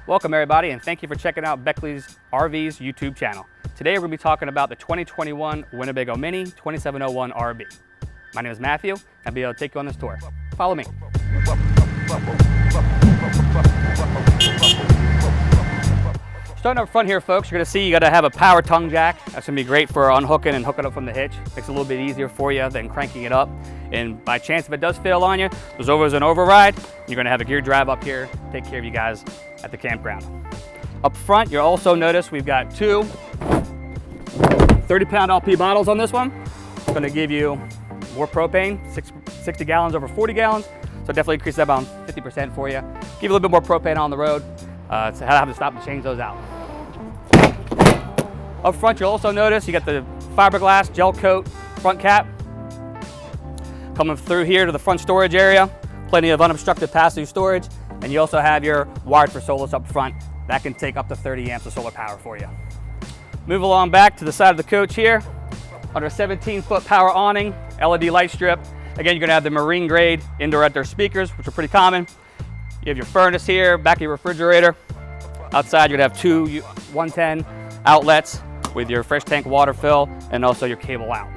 Welcome everybody, and thank you for checking out Beckley's RV's YouTube channel. Today we're going to be talking about the 2021 Winnebago Minnie 2701 RV. My name is Matthew, and I'll be able to take you on this tour. Follow me. Starting up front here, folks, you're going to see you got to have a power tongue jack. That's going to be great for unhooking and hooking up from the hitch. Makes it a little bit easier for you than cranking it up. And by chance, if it does fail on you, there's always an override. You're going to have a gear drive up here, take care of you guys at the campground. Up front, you'll also notice we've got two 30-pound LP bottles on this one. It's going to give you more propane, 60 gallons over 40 gallons. So definitely increase that about 50% for you. Give you a little bit more propane on the road. So have to stop and change those out. Up front, you'll also notice you got the fiberglass gel coat front cap. Coming through here to the front storage area, plenty of unobstructed pass-through storage, and you also have your wired for solar up front. That can take up to 30 amps of solar power for you. Move along back to the side of the coach here. Under a 17-foot power awning, LED light strip. Again, you're gonna have the marine grade indoor outdoor speakers, which are pretty common. You have your furnace here, back of your refrigerator. Outside, you're gonna have two 110 outlets with your fresh tank water fill and also your cable out.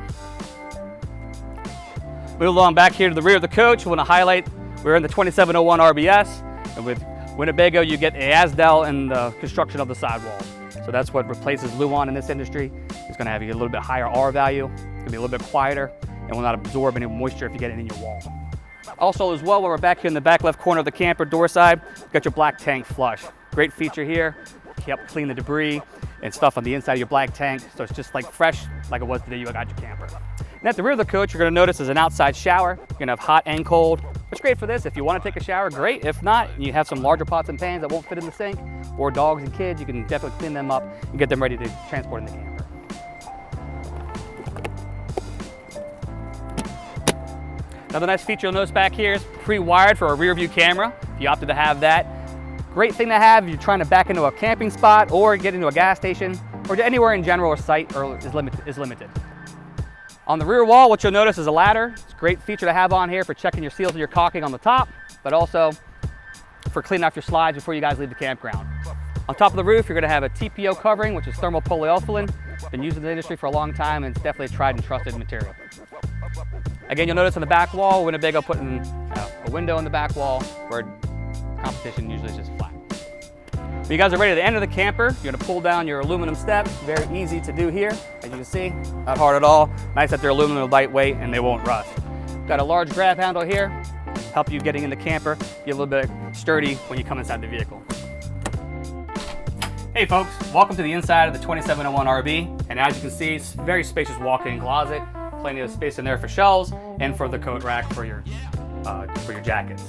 Move along back here to the rear of the coach. We want to highlight we're in the 2701 RBS, and with Winnebago you get a Asdel in the construction of the sidewalls. So that's what replaces Luan in this industry. It's going to have you a little bit higher R value. It's going to be a little bit quieter and will not absorb any moisture if you get it in your wall. Also as well, when we're back here in the back left corner of the camper door side, you've got your black tank flush. Great feature here. Help clean the debris and stuff on the inside of your black tank, so it's just like fresh like it was the day you got your camper. And at the rear of the coach, you're going to notice there's an outside shower. You're going to have hot and cold. It's great for this. If you want to take a shower, great. If not, you have some larger pots and pans that won't fit in the sink, or dogs and kids, you can definitely clean them up and get them ready to transport in the camper. Another nice feature you'll notice back here is pre-wired for a rear view camera. If you opted to have that. Great thing to have if you're trying to back into a camping spot or get into a gas station or anywhere in general, a site is limited. On the rear wall, what you'll notice is a ladder. It's a great feature to have on here for checking your seals and your caulking on the top, but also for cleaning off your slides before you guys leave the campground. On top of the roof, you're going to have a TPO covering, which is thermal polyethylene. Been used in the industry for a long time, and it's definitely a tried and trusted material. Again, you'll notice on the back wall, Winnebago putting a window in the back wall where competition usually is just flat. When you guys are ready to enter the camper, you're going to pull down your aluminum steps. Very easy to do here, as you can see. Not hard at all. Nice that they're aluminum, lightweight, and they won't rust. Got a large grab handle here, help you getting in the camper, get a little bit sturdy when you come inside the vehicle. Hey folks, welcome to the inside of the 2701 RV, and as you can see, it's a very spacious walk-in closet. Plenty of space in there for shelves and for the coat rack for your jackets.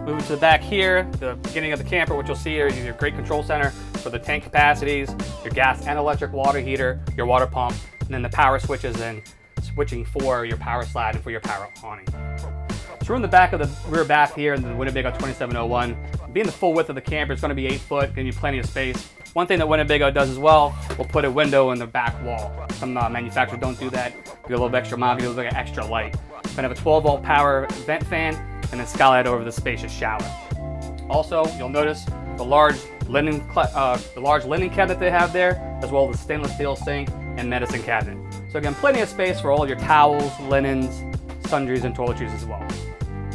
Moving to the back here, the beginning of the camper, what you'll see here is your great control center for the tank capacities, your gas and electric water heater, your water pump, and then the power switches and switching for your power slide and for your power awning. So we're in the back of the rear bath here in the Winnebago 2701. Being the full width of the camper, it's going to be 8 foot, giving you plenty of space. One thing that Winnebago does as well, we'll put a window in the back wall. Some manufacturers don't do that. Give a little bit extra mild, give a little bit extra light. We're going to have a 12-volt power vent fan and then skylight over the spacious shower. Also, you'll notice the large linen cabinet they have there, as well as the stainless steel sink and medicine cabinet. So again, plenty of space for all your towels, linens, sundries, and toiletries as well.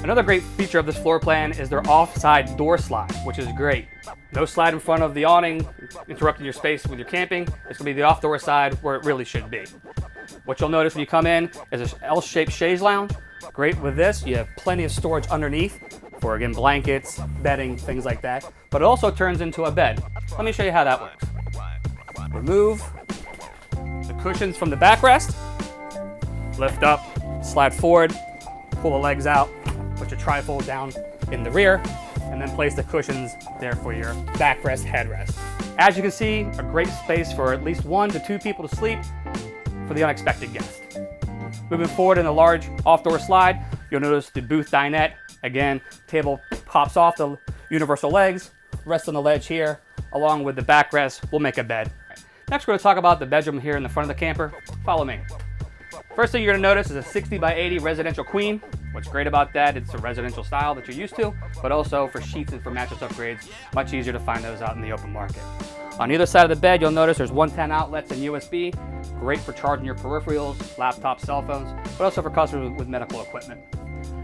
Another great feature of this floor plan is their offside door slide, which is great. No slide in front of the awning, interrupting your space when you're camping. It's going to be the off-door side where it really should be. What you'll notice when you come in is an L-shaped chaise lounge. Great with this, you have plenty of storage underneath for, again, blankets, bedding, things like that. But it also turns into a bed. Let me show you how that works. Remove the cushions from the backrest, lift up, slide forward, pull the legs out, put your trifold down in the rear, and then place the cushions there for your backrest, headrest. As you can see, a great space for at least 1 to 2 people to sleep for the unexpected guest. Moving forward in the large off-door slide, you'll notice the booth dinette. Again, table pops off the universal legs, rests on the ledge here, along with the backrest will make a bed. Next, we're going to talk about the bedroom here in the front of the camper. Follow me. First thing you're going to notice is a 60 by 80 residential queen. What's great about that, it's a residential style that you're used to, but also for sheets and for mattress upgrades, much easier to find those out in the open market. On either side of the bed, you'll notice there's 110 outlets and USB, great for charging your peripherals, laptops, cell phones, but also for customers with medical equipment.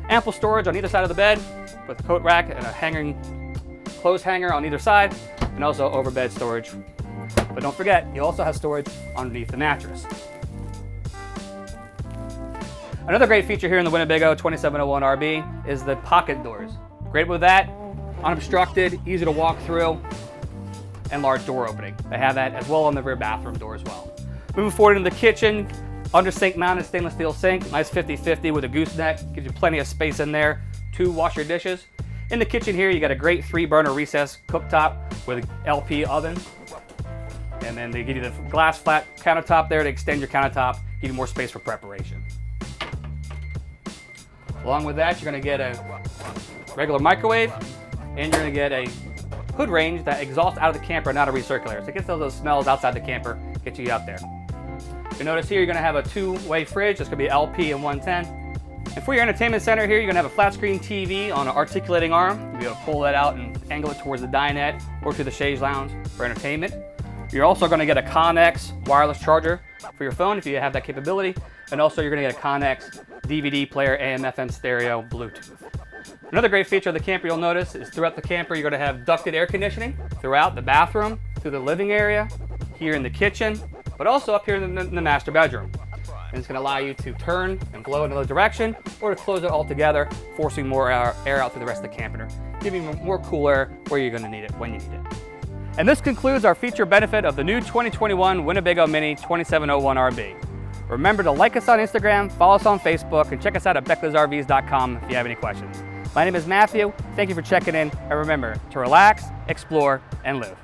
Ample storage on either side of the bed with a coat rack and a clothes hanger on either side, and also overbed storage. But don't forget, you also have storage underneath the mattress. Another great feature here in the Winnebago 2701RB is the pocket doors. Great with that, unobstructed, easy to walk through, and large door opening. They have that as well on the rear bathroom door as well. Moving forward into the kitchen, under sink mounted stainless steel sink, nice 50-50 with a gooseneck, gives you plenty of space in there to wash your dishes. In the kitchen here, you got a great 3-burner recessed cooktop with an LP oven. And then they give you the glass flat countertop there to extend your countertop, give you more space for preparation. Along with that, you're gonna get a regular microwave, and you're gonna get a hood range that exhausts out of the camper, not a recirculator. So it gets those smells outside the camper, get you out there. You notice here you're gonna have a 2-way fridge. That's gonna be LP and 110. And for your entertainment center here, you're gonna have a flat screen TV on an articulating arm. You'll be able to pull that out and angle it towards the dinette or to the chaise lounge for entertainment. You're also gonna get a Connex wireless charger for your phone if you have that capability. And also you're gonna get a Connex DVD player, AM/FM stereo, Bluetooth. Another great feature of the camper you'll notice is throughout the camper you're gonna have ducted air conditioning throughout the bathroom, through the living area, here in the kitchen, but also up here in the master bedroom. And it's gonna allow you to turn and blow in another direction or to close it all together, forcing more air out through the rest of the camper, giving you more cool air where you're gonna need it, when you need it. And this concludes our feature benefit of the new 2021 Winnebago Minnie 2701RB. Remember to like us on Instagram, follow us on Facebook, and check us out at beckleysrvs.com if you have any questions. My name is Matthew. Thank you for checking in, and remember to relax, explore, and live.